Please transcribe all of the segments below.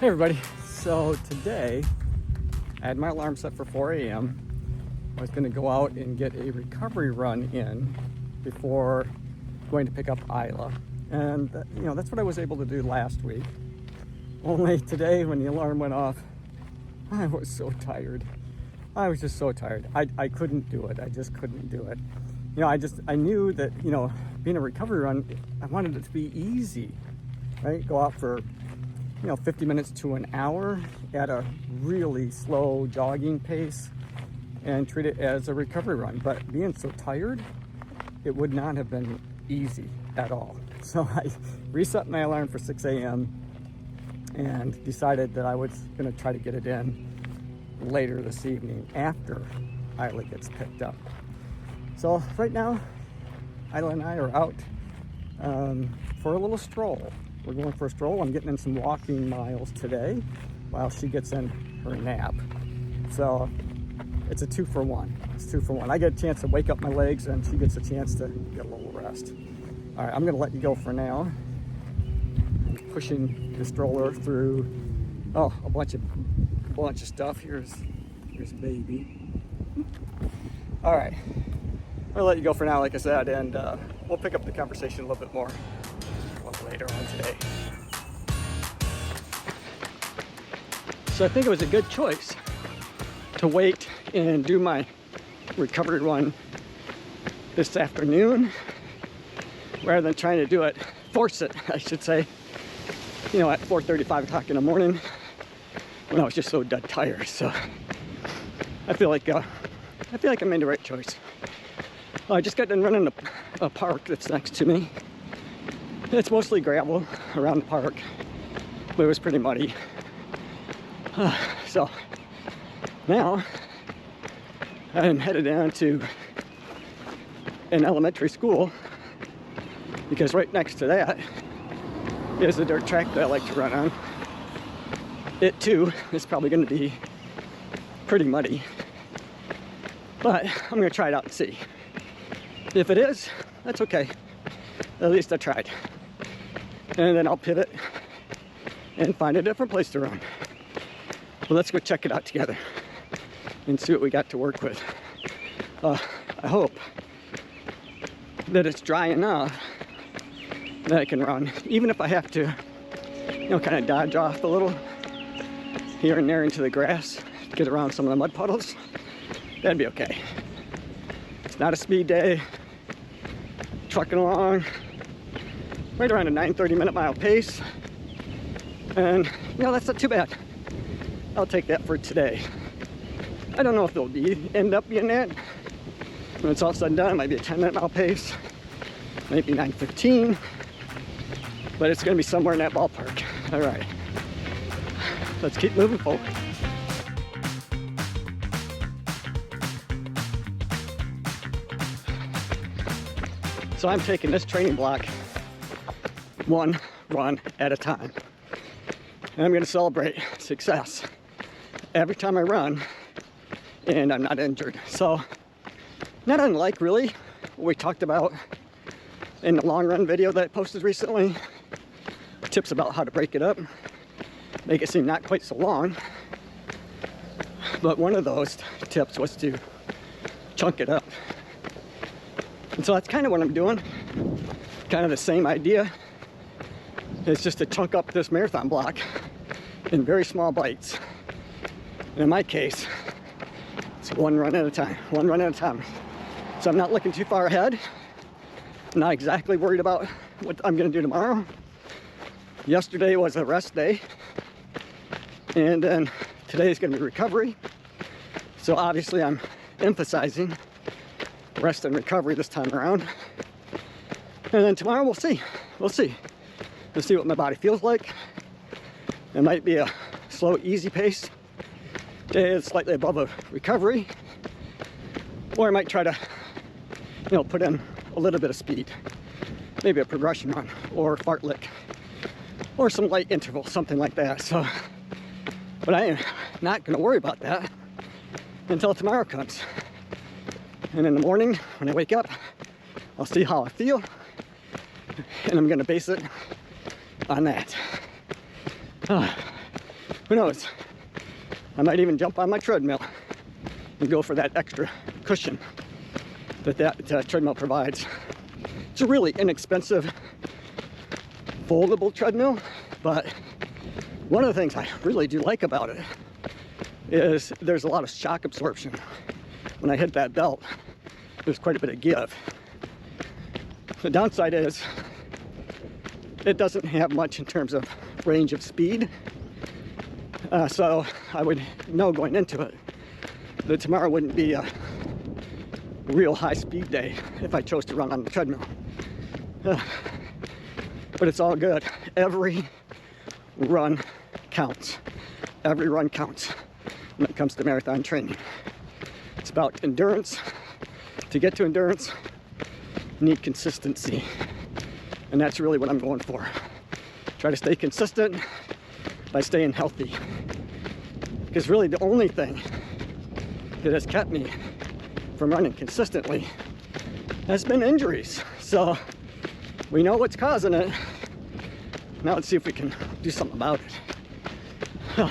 Hey everybody, so today I had my alarm set for 4 a.m. I was going to go out and get a recovery run in before going to pick up Isla. And that's what I was able to do last week. Only today when the alarm went off, I was so tired. I was just so tired. I couldn't do it. I just couldn't do it. I knew that, being a recovery run, I wanted it to be easy, right? Go out for 50 minutes to an hour at a really slow jogging pace and treat it as a recovery run. But being so tired, it would not have been easy at all. So I reset my alarm for 6 a.m. and decided that I was going to try to get it in later this evening after Isla gets picked up. So right now, Isla and I are out for a little stroll. We're going for a stroll. I'm getting in some walking miles today while she gets in her nap. So it's a 2-for-1. It's 2-for-1. I get a chance to wake up my legs and she gets a chance to get a little rest. All right, I'm gonna let you go for now. I'm pushing the stroller through, a bunch of stuff. Here's baby. All right, I'm gonna let you go for now, like I said, and we'll pick up the conversation a little bit more later on today. So I think it was a good choice to wait and do my recovery run this afternoon rather than trying to force it, I should say, at 4:30, 5 o'clock in the morning when I was just so dead tired. So I feel like I made the right choice. I just got done running a park that's next to me. It's mostly gravel around the park, but it was pretty muddy. So now I'm headed down to an elementary school because right next to that is a dirt track that I like to run on. It too is probably going to be pretty muddy, but I'm going to try it out and see. If it is, that's okay. At least I tried. And then I'll pivot and find a different place to run. Well, let's go check it out together and see what we got to work with. I hope that it's dry enough that I can run, even if I have to, kind of dodge off a little here and there into the grass, get around some of the mud puddles. That'd be okay. It's not a speed day. Trucking along right around a 9:30 mile pace, and that's not too bad. I'll take that for today. I don't know if it'll end up being that. When it's all said and done, it might be a 10 mile pace, maybe 9:15, but it's going to be somewhere in that ballpark. All right, let's keep moving forward. So I'm taking this training block one run at a time. And I'm going to celebrate success every time I run and I'm not injured. So not unlike really what we talked about in the long run video that I posted recently. Tips about how to break it up, make it seem not quite so long. But one of those tips was to chunk it up. And so that's kind of what I'm doing. Kind of the same idea. It's just to chunk up this marathon block in very small bites. And in my case, it's one run at a time. So I'm not looking too far ahead. I'm not exactly worried about what I'm going to do tomorrow. Yesterday was a rest day. And then today is going to be recovery. So obviously I'm emphasizing rest and recovery this time around. And then tomorrow we'll see. We'll see what my body feels like. It might be a slow, easy pace. Today is slightly above a recovery. Or I might try to, put in a little bit of speed. Maybe a progression run or fartlek or some light interval, something like that. So, but I am not going to worry about that until tomorrow comes. And in the morning, when I wake up, I'll see how I feel, and I'm going to base it on that. who knows? I might even jump on my treadmill and go for that extra cushion that treadmill provides. It's a really inexpensive foldable treadmill, but one of the things I really do like about it is there's a lot of shock absorption. When I hit that belt, there's quite a bit of give. The downside is it doesn't have much in terms of range of speed. So I would know going into it that tomorrow wouldn't be a real high speed day if I chose to run on the treadmill. But it's all good. Every run counts. Every run counts when it comes to marathon training. It's about endurance. To get to endurance, you need consistency. And that's really what I'm going for. Try to stay consistent by staying healthy. Because really the only thing that has kept me from running consistently has been injuries. So we know what's causing it. Now let's see if we can do something about it.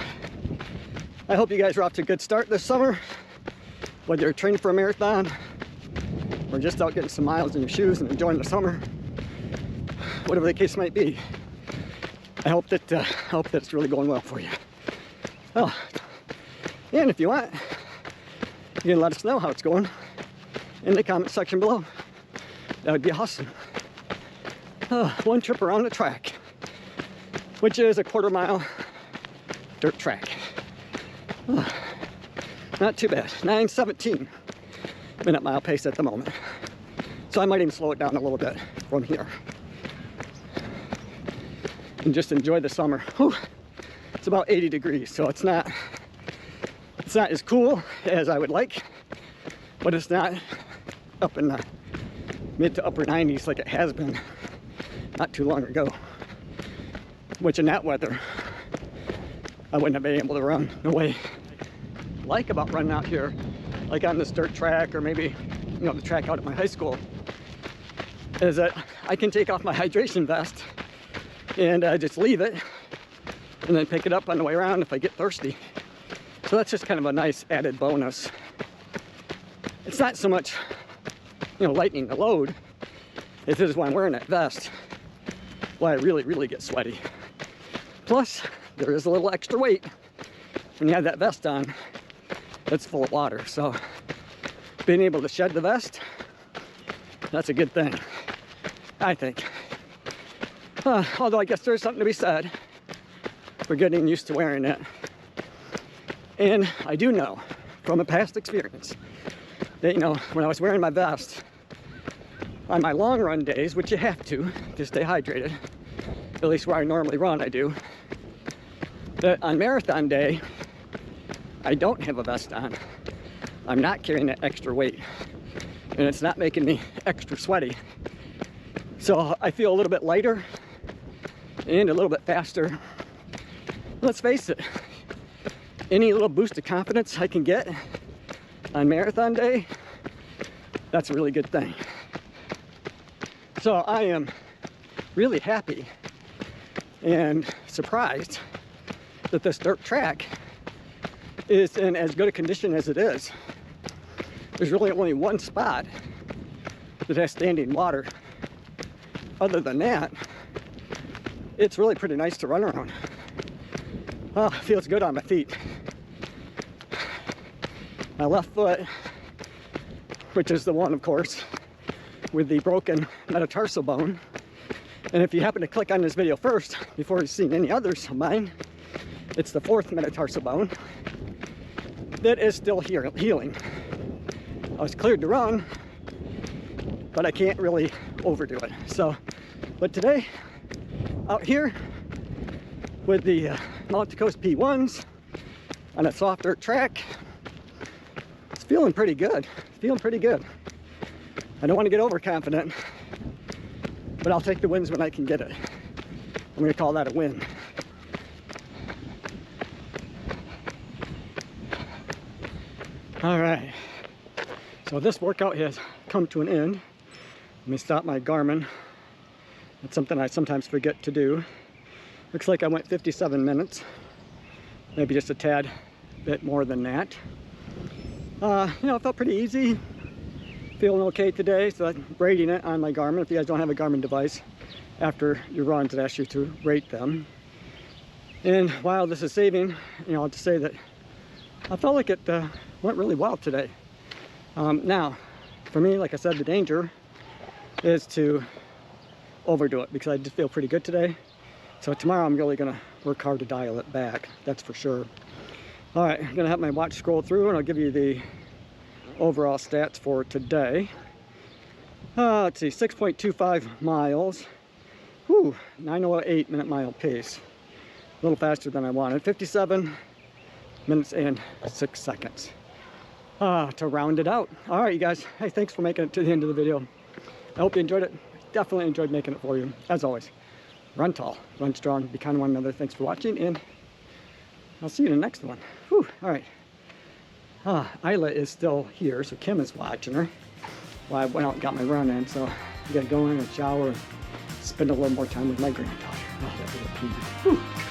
I hope you guys are off to a good start this summer. Whether you're training for a marathon or just out getting some miles in your shoes and enjoying the summer, whatever the case might be, I hope that it's really going well for you. Oh, and if you want, you can let us know how it's going in the comment section below. That would be awesome. One trip around the track, which is a 1/4 mile dirt track. Not too bad. 9:17 minute mile pace at the moment. So I might even slow it down a little bit from here and just enjoy the summer. Whew. It's about 80 degrees, so it's not as cool as I would like, but it's not up in the mid to upper 90s like it has been not too long ago, which in that weather I wouldn't have been able to run. No way. Like about running out here, like on this dirt track, or maybe, you know, the track out at my high school, is that I can take off my hydration vest and just leave it and then pick it up on the way around if I get thirsty. So that's just kind of a nice added bonus. It's not so much, you know, lightening the load. It is when I'm wearing that vest why I really get sweaty. Plus, there is a little extra weight when you have that vest on that's full of water. So being able to shed the vest, that's a good thing, I think. Although I guess there's something to be said for getting used to wearing it. And I do know from a past experience that, you know, when I was wearing my vest on my long run days, which you have to stay hydrated, at least where I normally run, I do, that on marathon day, I don't have a vest on. I'm not carrying that extra weight, and it's not making me extra sweaty. So I feel a little bit lighter and a little bit faster. Let's face it, any little boost of confidence I can get on marathon day, that's a really good thing. So I am really happy and surprised that this dirt track is in as good a condition as it is. There's really only one spot that has standing water. Other than that, it's really pretty nice to run around. Oh, feels good on my feet. My left foot, which is the one, of course, with the broken metatarsal bone. And if you happen to click on this video first, before you've seen any others of mine, it's the 4th metatarsal bone that is still healing. I was cleared to run, but I can't really overdo it. So, but today, out here with the Mount Coast P1s on a soft dirt track, it's feeling pretty good. Feeling pretty good. I don't want to get overconfident, but I'll take the wins when I can get it. I'm going to call that a win. All right, so this workout has come to an end. Let me stop my Garmin. That's something I sometimes forget to do. Looks like I went 57 minutes. maybe just a tad bit more than that. You know, it felt pretty easy. Feeling okay today, so I'm rating it on my Garmin. If you guys don't have a Garmin device, after your runs, it asks you to rate them. And while this is saving, you know, I'll just say that I felt like it went really well today. Now, for me, like I said, the danger is to overdo it, because I did feel pretty good today. So tomorrow I'm really gonna work hard to dial it back, that's for sure. All right, I'm gonna have my watch scroll through and I'll give you the overall stats for today. Let's see, 6.25 miles. Whew, 9:08 minute mile pace. A little faster than I wanted. 57 minutes and 6 seconds. To round it out. All right, you guys. Hey, thanks for making it to the end of the video. I hope you enjoyed it. Definitely enjoyed making it for you. As always, run tall, run strong, be kind to one another. Thanks for watching, and I'll see you in the next one. Whew, all right. Isla is still here, so Kim is watching her. Well, I went out and got my run in, so I gotta go in and shower and spend a little more time with my granddaughter. Oh, that'd be a